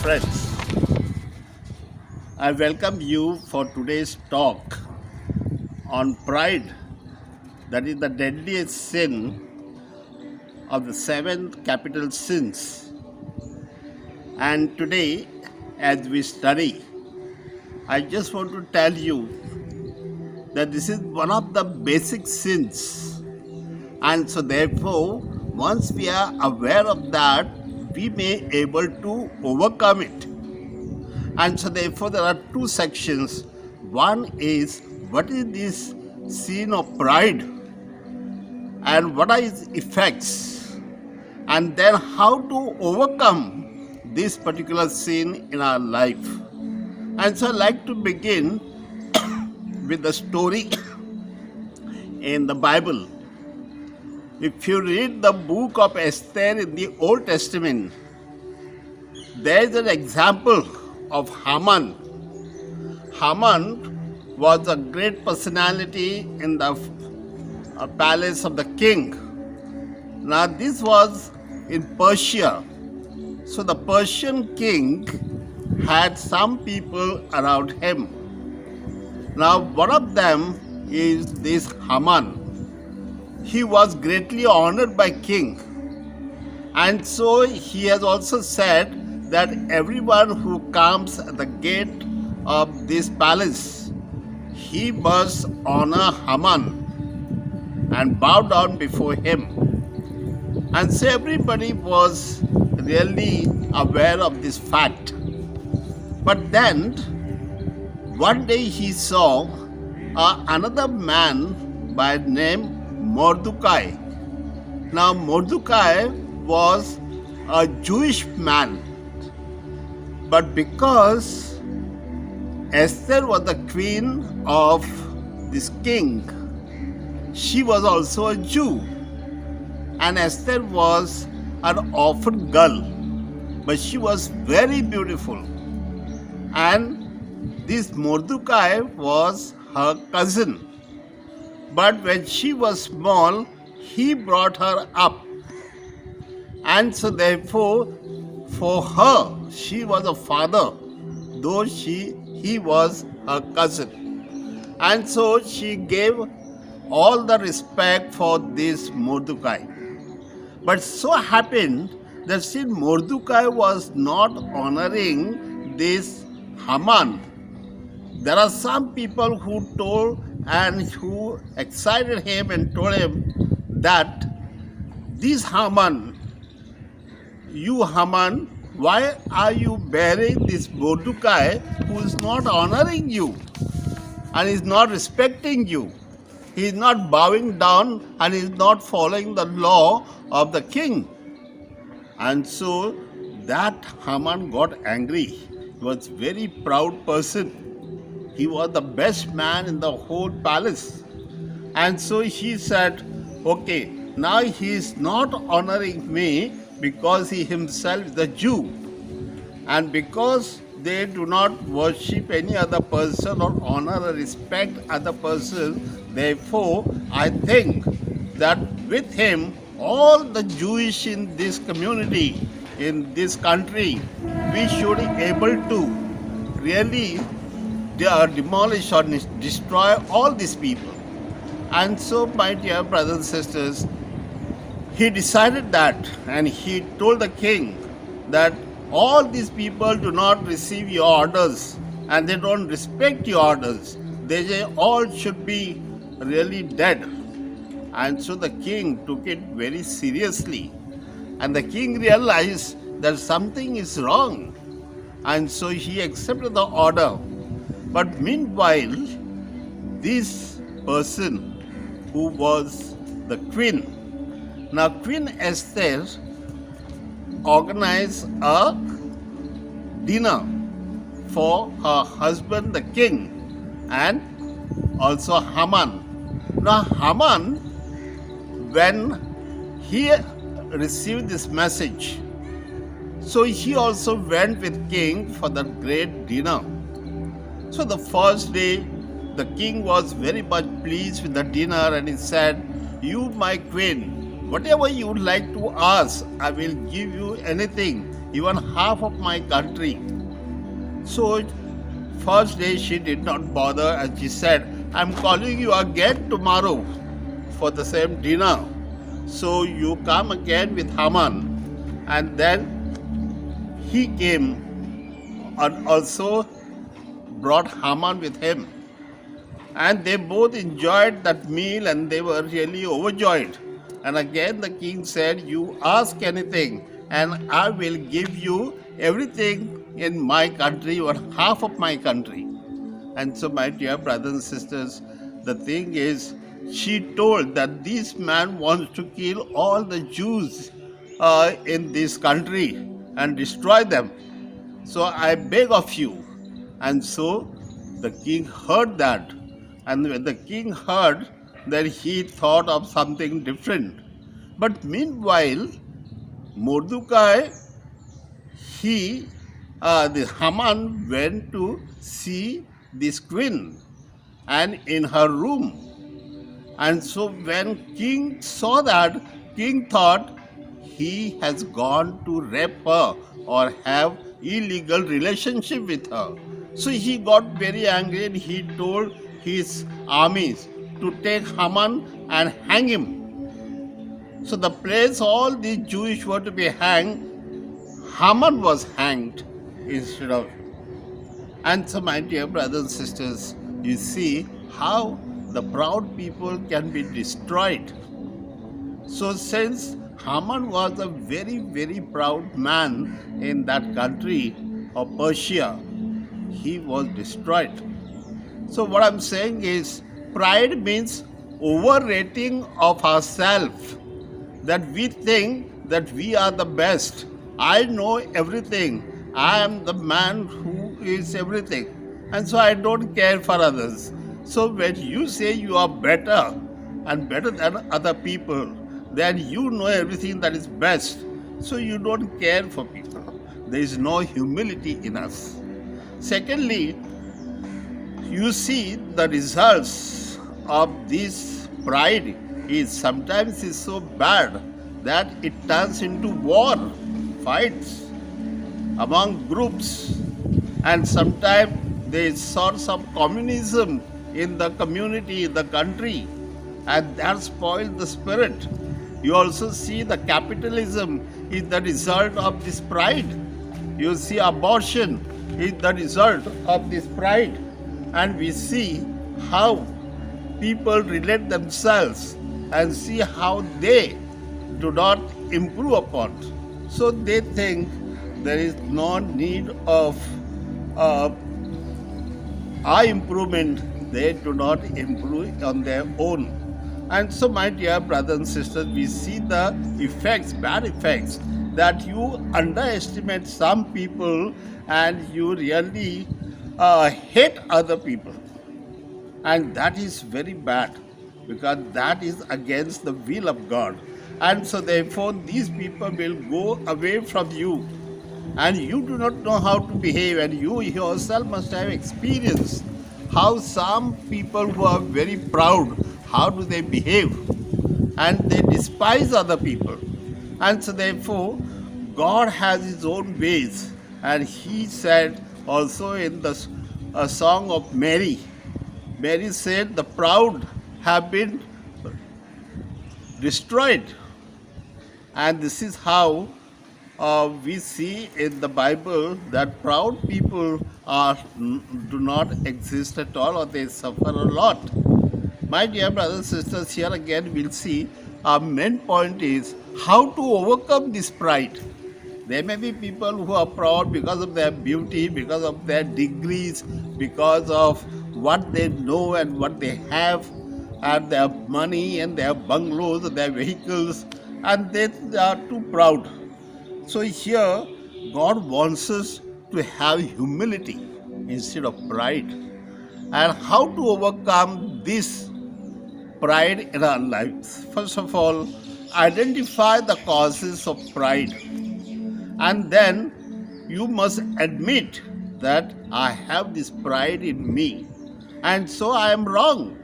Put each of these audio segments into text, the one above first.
friends. I welcome you for today's talk on pride, that is the deadliest sin of the seven capital sins. And today, as we study, I just want to tell you that this is one of the basic sins. And so therefore, once we are aware of that, we may able to overcome it. And so therefore there are two sections. One is what is this sin of pride and what are its effects, and then how to overcome this particular sin in our life. And so I'd like to begin with the story in the Bible. If you read the book of Esther in the Old Testament, there is an example of Haman. Haman was a great personality in the palace of the king. Now this was in Persia. So the Persian king had some people around him. Now one of them is this Haman. He was greatly honored by king. And so he has also said that everyone who comes at the gate of this palace, he must honor Haman and bow down before him. And so everybody was really aware of this fact. But then one day he saw another man by name Mordecai. Now Mordecai was a Jewish man. But because Esther was the queen of this king, she was also a Jew. And Esther was an orphan girl, but she was very beautiful. And this Mordecai was her cousin. But when she was small, he brought her up. And so therefore, for her, she was a father, though he was her cousin. And so she gave all the respect for this Mordecai. But so happened that since Mordecai was not honoring this Haman, there are some people who told and who excited him and told him that this Haman, you Haman, why are you bearing this Mordecai who is not honoring you and is not respecting you? He is not bowing down and is not following the law of the king. And so that Haman got angry. He was a very proud person. He was the best man in the whole palace. And so he said, okay, now he is not honoring me because he himself is a Jew. And because they do not worship any other person or honor or respect other persons, therefore I think that with him, all the Jewish in this community, in this country, we should be able to really demolish or destroy all these people. And so, my dear brothers and sisters, he decided that, and he told the king that all these people do not receive your orders and they don't respect your orders. They all should be really dead. And so the king took it very seriously. And the king realized that something is wrong. And so he accepted the order. But meanwhile, this person who was the queen, now Queen Esther organized a dinner for her husband, the king, and also Haman. Now Haman, when he received this message, so he also went with king for the great dinner. So the first day, the king was very much pleased with the dinner and he said, "You, my queen, whatever you would like to ask, I will give you anything. even half of my country. So, first day she did not bother and she said, I'm calling you again tomorrow for the same dinner. So you come again with Haman. And then he came and also brought Haman with him. And they both enjoyed that meal and they were really overjoyed. And again the king said, you ask anything and I will give you everything in my country or half of my country. And so, my dear brothers and sisters, the thing is, she told that this man wants to kill all the Jews in this country and destroy them. So I beg of you. And so the king heard that. And when the king heard, then he thought of something different. But meanwhile, Mordecai, the Haman went to see this queen and in her room. And so when king saw that, king thought he has gone to rape her or have illegal relationship with her. So he got very angry and he told his armies to take Haman and hang him. So the place all the Jewish were to be hanged, Haman was hanged instead of him. And so, my dear brothers and sisters, you see how the proud people can be destroyed. So, since Haman was a very, very proud man in that country of Persia, he was destroyed. So, what I'm saying is, pride means overrating of ourselves, that we think that we are the best. I know everything. I am the man who is everything. And so I don't care for others. So when you say you are better and better than other people, then you know everything that is best. So you don't care for people. There is no humility in us. Secondly, you see the results of this pride is sometimes is so bad that it turns into war, fights among groups, and sometimes there is sorts of communism in the community, in the country, and that spoils the spirit. You also see the capitalism is the result of this pride. You see abortion is the result of this pride. And we see how people relate themselves and see how they do not improve upon. So they think there is no need of our improvement. They do not improve on their own. And so, my dear brothers and sisters, we see the effects, bad effects, that you underestimate some people and you really hate other people. And that is very bad because that is against the will of God. And so, therefore, these people will go away from you and you do not know how to behave, and you yourself must have experienced how some people who are very proud, how do they behave, and they despise other people. And so therefore God has his own ways, and he said also in the song of Mary said the proud have been destroyed. And this is how we see in the Bible that proud people do not exist at all, or they suffer a lot. My dear brothers and sisters, here again we'll see our main point is how to overcome this pride. There may be people who are proud because of their beauty, because of their degrees, because of what they know and what they have, and their money and their bungalows and their vehicles, and they are too proud. So here, God wants us to have humility instead of pride. And how to overcome this pride in our lives? First of all, identify the causes of pride. And then you must admit that I have this pride in me. And so I am wrong.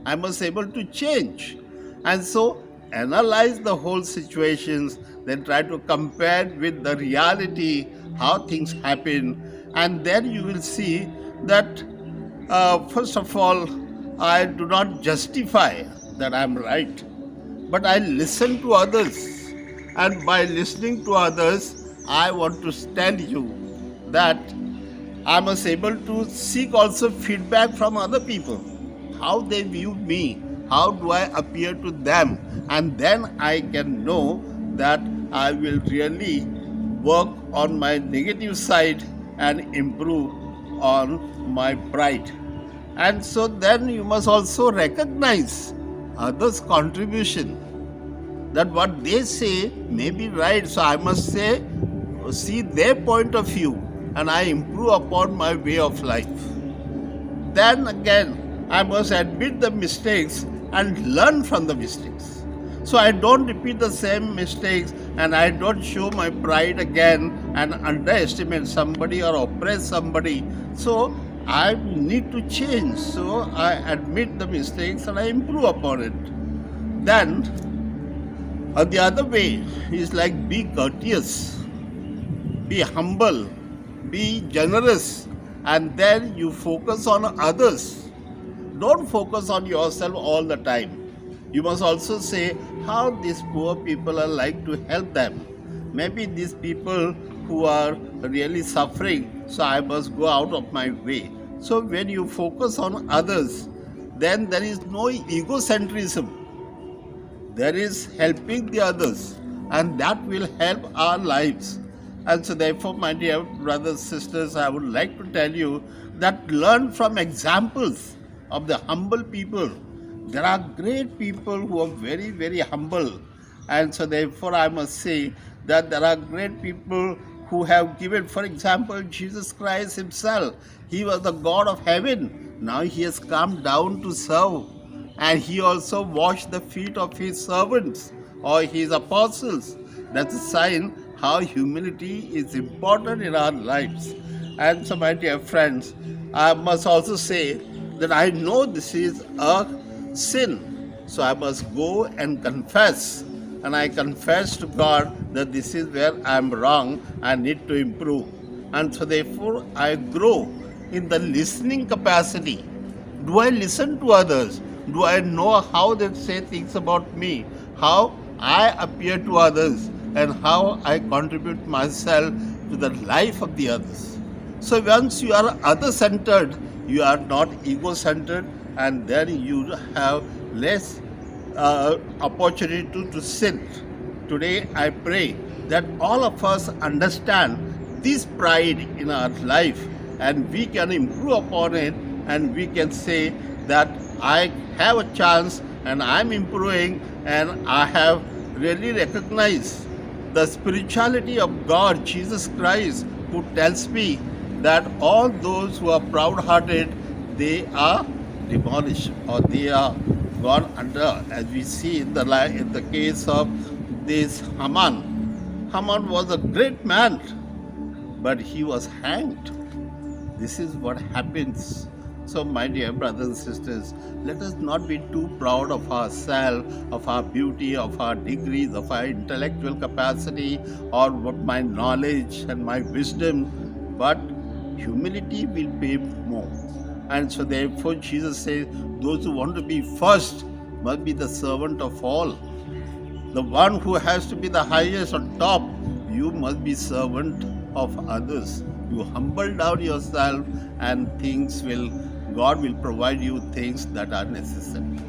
I must be able to change. And so analyze the whole situations, then try to compare with the reality, how things happen, and then you will see that first of all, I do not justify that I am right, but I listen to others. And by listening to others, I want to tell you that I was able to seek also feedback from other people, how they view me, how do I appear to them, and then I can know that I will really work on my negative side and improve on my pride. And so then you must also recognize others' contribution, that what they say may be right. So I must say, see their point of view, and I improve upon my way of life. Then again, I must admit the mistakes and learn from the mistakes. So I don't repeat the same mistakes, and I don't show my pride again and underestimate somebody or oppress somebody. So I need to change. So I admit the mistakes and I improve upon it. Then the other way is like be courteous, be humble, be generous, and then you focus on others. Don't focus on yourself all the time. You must also say how these poor people are like to help them. Maybe these people who are really suffering, so I must go out of my way. So when you focus on others, then there is no egocentrism. There is helping the others, and that will help our lives. And so therefore, my dear brothers, sisters, I would like to tell you that learn from examples of the humble people. There are great people who are very, very humble. And so therefore, I must say that there are great people who have given, for example, Jesus Christ himself. He was the God of heaven. Now he has come down to serve. And he also washed the feet of his servants or his apostles. That's a sign how humility is important in our lives. And so, my dear friends, I must also say that I know this is a sin. So I must go and confess. And I confess to God that this is where I am wrong. I need to improve. And so therefore, I grow in the listening capacity. Do I listen to others? Do I know how they say things about me? How I appear to others? And how I contribute myself to the life of the others? So once you are other-centered, you are not ego-centered, and then you have less opportunity to sin. Today I pray that all of us understand this pride in our life, and we can improve upon it, and we can say that I have a chance and I'm improving, and I have really recognized the spirituality of God, Jesus Christ, who tells me that all those who are proud-hearted, they are demolished or they are gone under, as we see in the case of this Haman. Haman was a great man, but he was hanged. This is what happens. So, my dear brothers and sisters, let us not be too proud of ourselves, of our beauty, of our degrees, of our intellectual capacity, or what my knowledge and my wisdom, but humility will pay more. And so therefore Jesus says, those who want to be first must be the servant of all. The one who has to be the highest on top, you must be servant of others. You humble down yourself, and God will provide you things that are necessary.